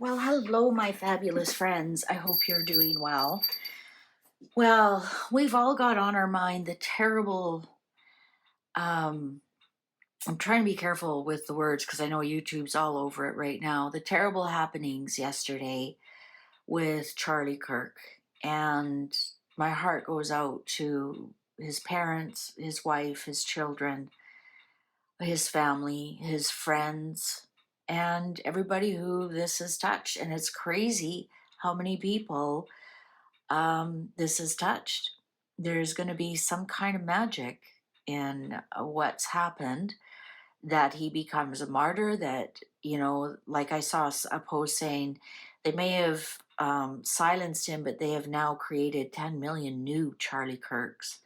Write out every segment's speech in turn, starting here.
Well, hello, my fabulous friends. I hope you're doing well. Well, we've all got on our mind the terrible, I'm trying to be careful with the words because I know YouTube's all over it right now. The terrible happenings yesterday with Charlie Kirk. And my heart goes out to his parents, his wife, his children, his family, his friends, and everybody who this has touched. And it's crazy how many people this has touched. There's going to be some kind of magic in what's happened, that he becomes a martyr, that, like I saw a post saying they may have silenced him, but they have now created 10 million new Charlie Kirks.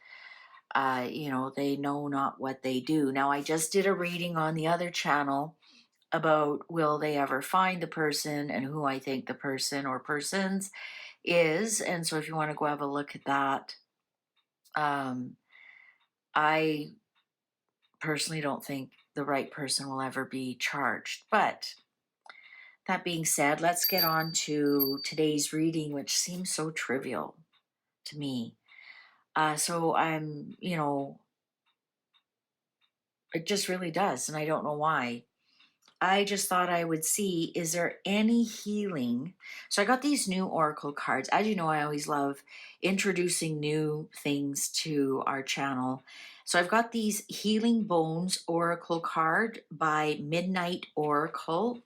They know not what they do. Now, I just did a reading on the other channel about will they ever find the person and who I think the person or persons is. And so if you want to go have a look at that, I personally don't think the right person will ever be charged. But that being said, let's get on to today's reading, which seems so trivial to me. So it just really does, and I don't know why. I just thought I would see, is there any healing? So I got these new oracle cards. As you know, I always love introducing new things to our channel. So I've got these Healing Bones Oracle card by Midnight Oracle,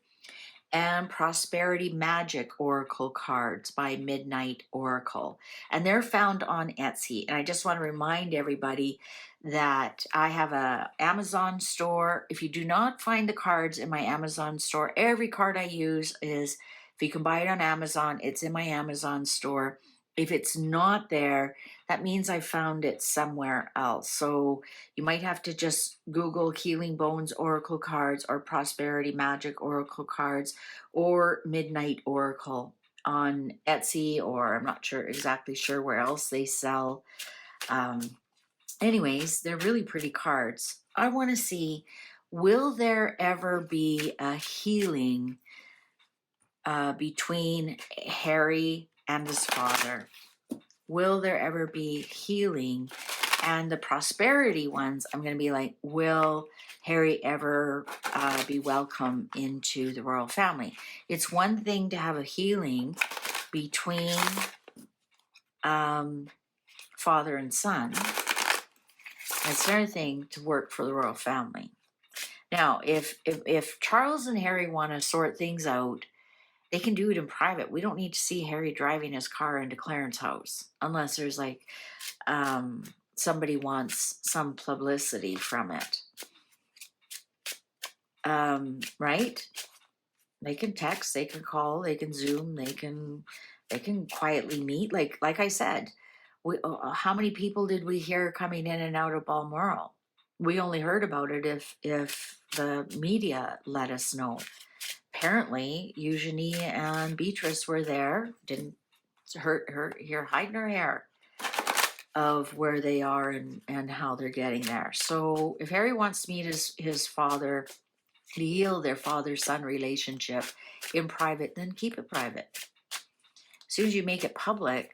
and Prosperity Magic Oracle cards by Midnight Oracle. And they're found on Etsy. And I just want to remind everybody that I have a Amazon store. If you do not find the cards in my Amazon store, every card I use is, if you can buy it on Amazon, it's in my Amazon store. If it's not there, that means I found it somewhere else. So you might have to just Google Healing Bones Oracle cards or Prosperity Magic Oracle cards or Midnight Oracle on Etsy, or I'm not exactly sure where else they sell. Anyways, they're really pretty cards. I want to see, will there ever be a healing between Harry and his father? Will there ever be healing? And the prosperity ones, I'm going to be like, will Harry ever be welcome into the royal family? It's one thing to have a healing between father and son. It's another thing to work for the royal family. Now, if Charles and Harry want to sort things out, they can do it in private. We don't need to see Harry driving his car into Clarence's house unless there's like somebody wants some publicity from it. Right? They can text, they can call, they can Zoom, they can quietly meet. Like I said, how many people did we hear coming in and out of Balmoral? We only heard about it if the media let us know. Apparently, Eugenie and Beatrice were there. Didn't hurt her hiding her hair of where they are and how they're getting there. So if Harry wants to meet his father, to heal their father-son relationship in private, then keep it private. As soon as you make it public,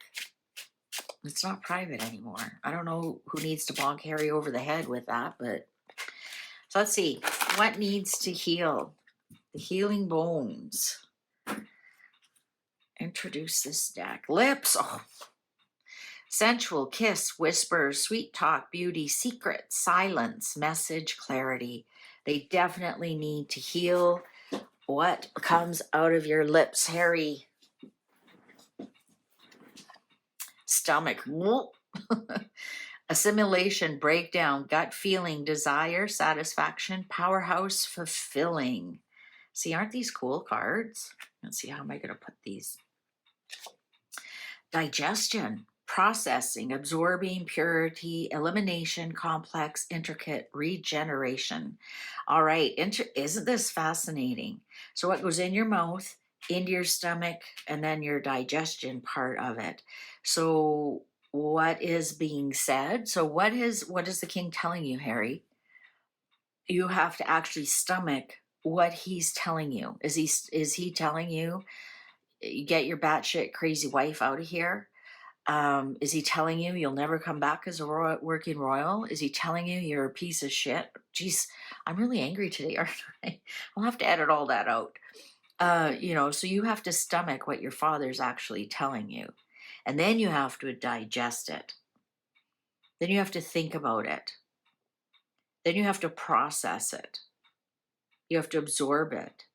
it's not private anymore. I don't know who needs to bonk Harry over the head with that, but so let's see. What needs to heal? The Healing Bones. Introduce this deck. Lips. Oh. Sensual, kiss, whisper, sweet talk, beauty, secret, silence, message, clarity. They definitely need to heal what comes out of your lips, Harry. Stomach. Assimilation, breakdown, gut feeling, desire, satisfaction, powerhouse, fulfilling. See, aren't these cool cards? Let's see, how am I going to put these? Digestion, processing, absorbing, purity, elimination, complex, intricate, regeneration. All right, isn't this fascinating? So what goes in your mouth, into your stomach, and then your digestion part of it. So what is being said? So what is the king telling you, Harry? You have to actually stomach what he's telling you. Is he telling you, get your batshit crazy wife out of here? Is he telling you you'll never come back as a working royal? Is he telling you you're a piece of shit? Jeez, I'm really angry today, aren't I? I'll have to edit all that out. You know, so you have to stomach what your father's actually telling you. And then you have to digest it. Then you have to think about it. Then you have to process it. You have to absorb it.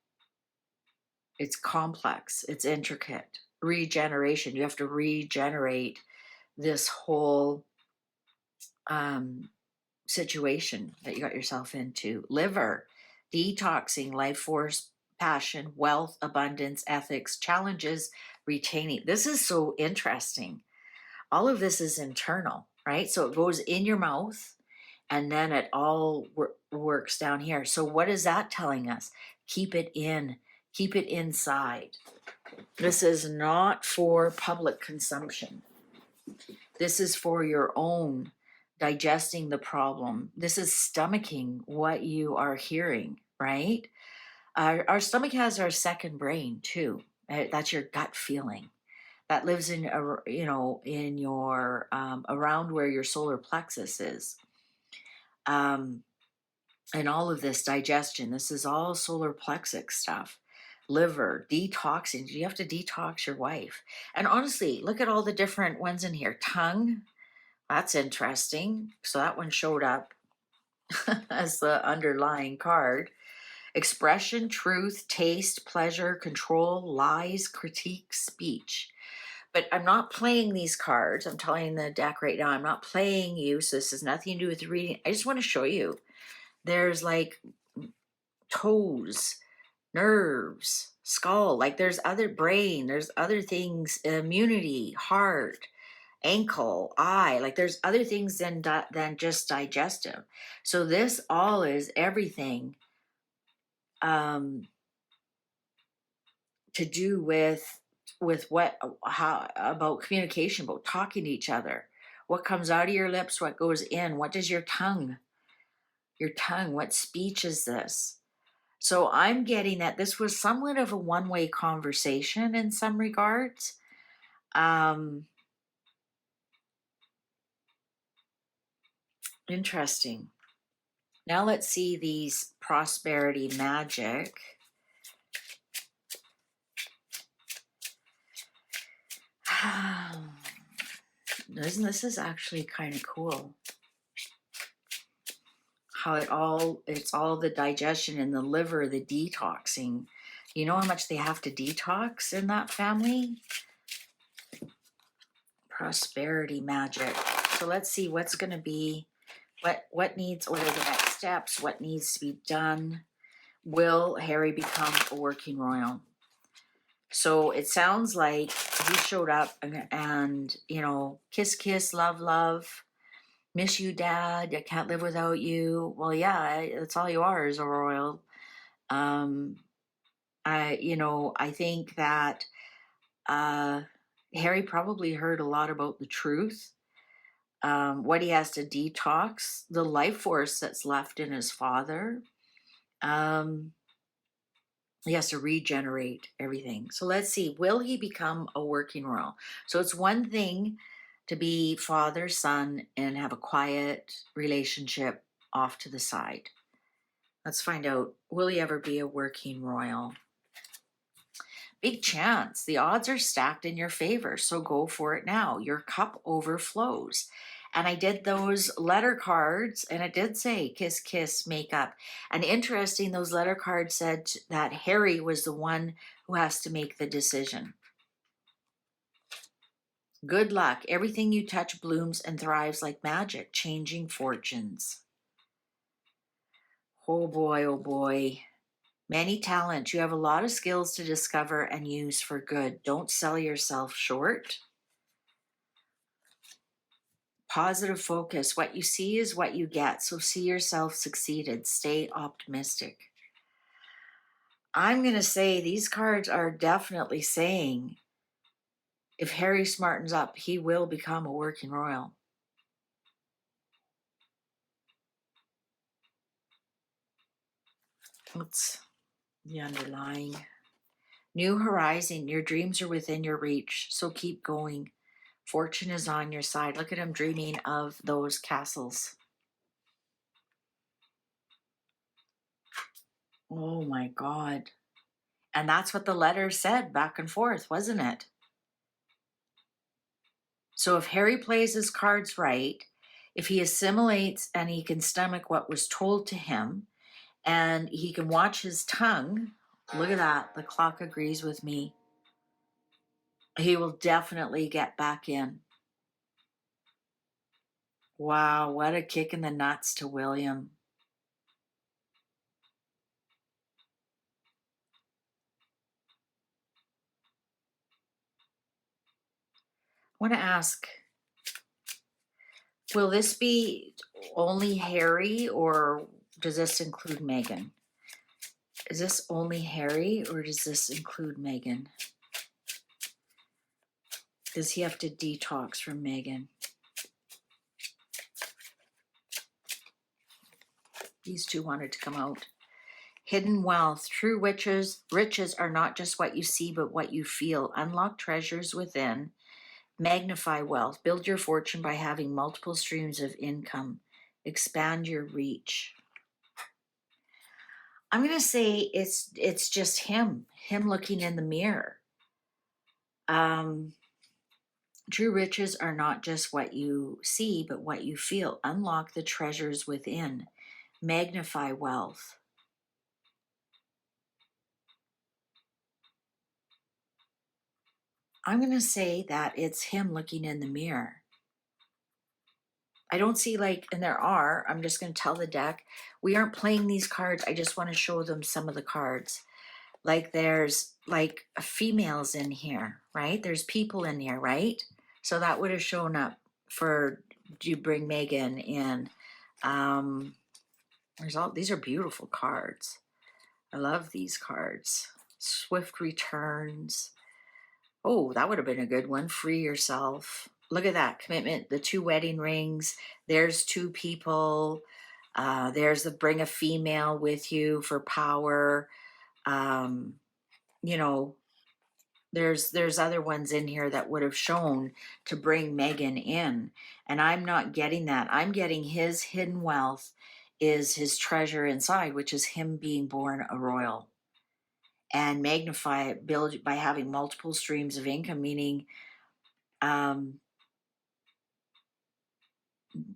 It's complex, it's intricate. Regeneration, you have to regenerate this whole situation that you got yourself into. Liver, detoxing, life force, passion, wealth, abundance, ethics, challenges, retaining. This is so interesting. All of this is internal, right? So it goes in your mouth and then it all works down here. So what is that telling us? Keep it in, keep it inside. This is not for public consumption. This is for your own digesting the problem. This is stomaching what you are hearing, right? Our stomach has our second brain too. That's your gut feeling. That lives in, you know, in your, around where your solar plexus is. And all of this digestion, this is all solar plexus stuff. Liver, detoxing. You have to detox your wife. And honestly, look at all the different ones in here. Tongue, that's interesting. So that one showed up as the underlying card. Expression, truth, taste, pleasure, control, lies, critique, speech. But I'm not playing these cards. I'm telling the deck right now, I'm not playing you. So this has nothing to do with the reading. I just want to show you. There's like toes, nerves, skull, like there's other brain, there's other things, immunity, heart, ankle, eye, like there's other things than just digestive. So this all is everything to do with what, how, about communication, about talking to each other. What comes out of your lips, what goes in, what does your tongue, what speech is this? So I'm getting that this was somewhat of a one-way conversation in some regards. Interesting. Now let's see these prosperity magic. This is actually kind of cool. How it's all the digestion and the liver, the detoxing. You know how much they have to detox in that family? Prosperity magic. So let's see what's going to be, what needs, what are the next steps, what needs to be done. Will Harry become a working royal? So it sounds like he showed up and you know, kiss, kiss, love, love. Miss you, Dad. I can't live without you. Well, yeah, that's all you are is a royal. I think that Harry probably heard a lot about the truth, what he has to detox, the life force that's left in his father. He has to regenerate everything. So let's see, will he become a working royal? So it's one thing to be father, son, and have a quiet relationship off to the side. Let's find out, will he ever be a working royal? Big chance. The odds are stacked in your favor, so go for it now. Your cup overflows. And I did those letter cards, and it did say kiss, kiss, make up. And interesting, those letter cards said that Harry was the one who has to make the decision. Good luck. Everything you touch blooms and thrives like magic, changing fortunes. Oh boy, oh boy. Many talents. You have a lot of skills to discover and use for good. Don't sell yourself short. Positive focus. What you see is what you get. So see yourself succeeded. Stay optimistic. I'm going to say these cards are definitely saying if Harry smartens up, he will become a working royal. Let's The underlying. New horizon. Your dreams are within your reach, so keep going. Fortune is on your side. Look at him dreaming of those castles. Oh my God. And that's what the letter said back and forth, wasn't it? So if Harry plays his cards right, if he assimilates and he can stomach what was told to him, and he can watch his tongue, look at that, the clock agrees with me, he will definitely get back in. Wow, what a kick in the nuts to William. I want to ask, will this be only Harry or does this include Meghan? Is this only Harry or does this include Meghan? Does he have to detox from Meghan? These two wanted to come out. Hidden wealth. True riches are not just what you see, but what you feel. Unlock treasures within. Magnify wealth. Build your fortune by having multiple streams of income. Expand your reach. I'm going to say it's just him looking in the mirror. True riches are not just what you see, but what you feel. Unlock the treasures within. Magnify wealth. I'm going to say that it's him looking in the mirror. I don't see and there are, I'm just going to tell the deck, we aren't playing these cards. I just want to show them some of the cards. There's females in here, right? There's people in here, right? So that would have shown up for, do you bring Meghan in? These are beautiful cards. I love these cards. Swift returns. Oh, that would have been a good one. Free yourself. Look at that commitment. The 2 wedding rings. There's 2 people. There's the bring a female with you for power. There's other ones in here that would have shown to bring Meghan in. And I'm not getting that. I'm getting his hidden wealth is his treasure inside, which is him being born a royal. And magnify it, build by having multiple streams of income, meaning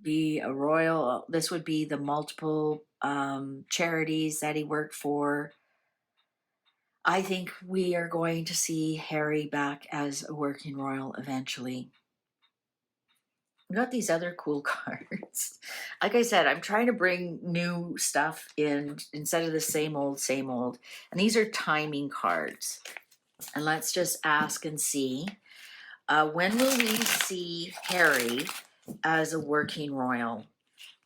be a royal. This would be the multiple charities that he worked for. I think we are going to see Harry back as a working royal eventually. We got these other cool cards. Like I said, I'm trying to bring new stuff in instead of the same old, same old. And these are timing cards. And let's just ask and see. When will we see Harry as a working royal?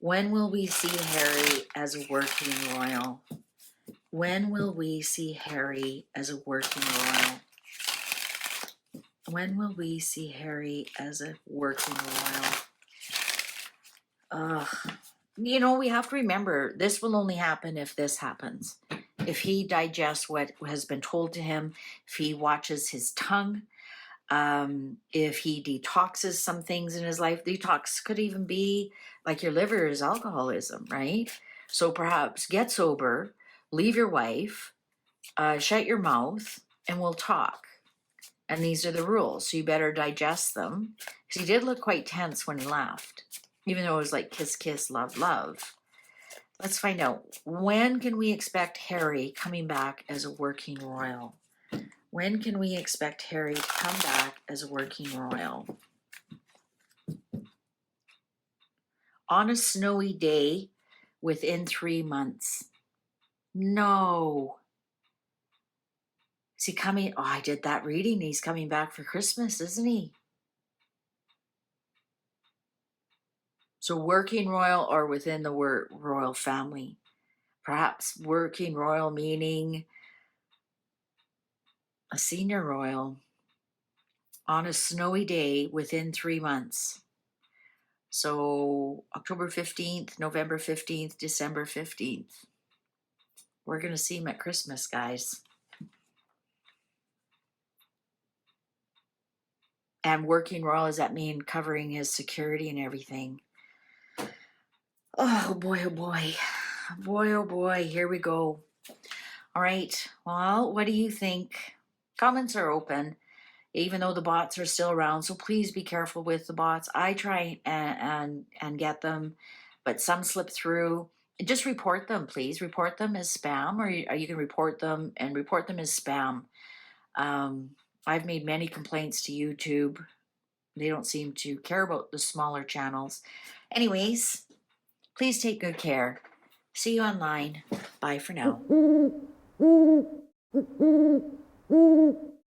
When will we see Harry as a working royal? When will we see Harry as a working royal? When will we see Harry as a working royal? We have to remember, this will only happen if this happens. If he digests what has been told to him, if he watches his tongue, if he detoxes some things in his life. Detox could even be like your liver is alcoholism, right? So perhaps get sober, leave your wife, shut your mouth, and we'll talk. And these are the rules, so you better digest them. Because he did look quite tense when he left, even though it was like kiss, kiss, love, love. Let's find out. When can we expect Harry coming back as a working royal? When can we expect Harry to come back as a working royal? On a snowy day within 3 months. No. Is he coming? Oh, I did that reading. He's coming back for Christmas, isn't he? So working royal or within the royal family. Perhaps working royal meaning a senior royal on a snowy day within 3 months. So October 15th, November 15th, December 15th. We're going to see him at Christmas, guys. And working royal, does that mean covering his security and everything? Oh boy, oh boy. Boy, oh boy, here we go. All right, well, what do you think? Comments are open, even though the bots are still around, so please be careful with the bots. I try and get them, but some slip through. Just report them, please. Report them as spam, or you can report them as spam. I've made many complaints to YouTube. They don't seem to care about the smaller channels. Anyways, please take good care. See you online. Bye for now.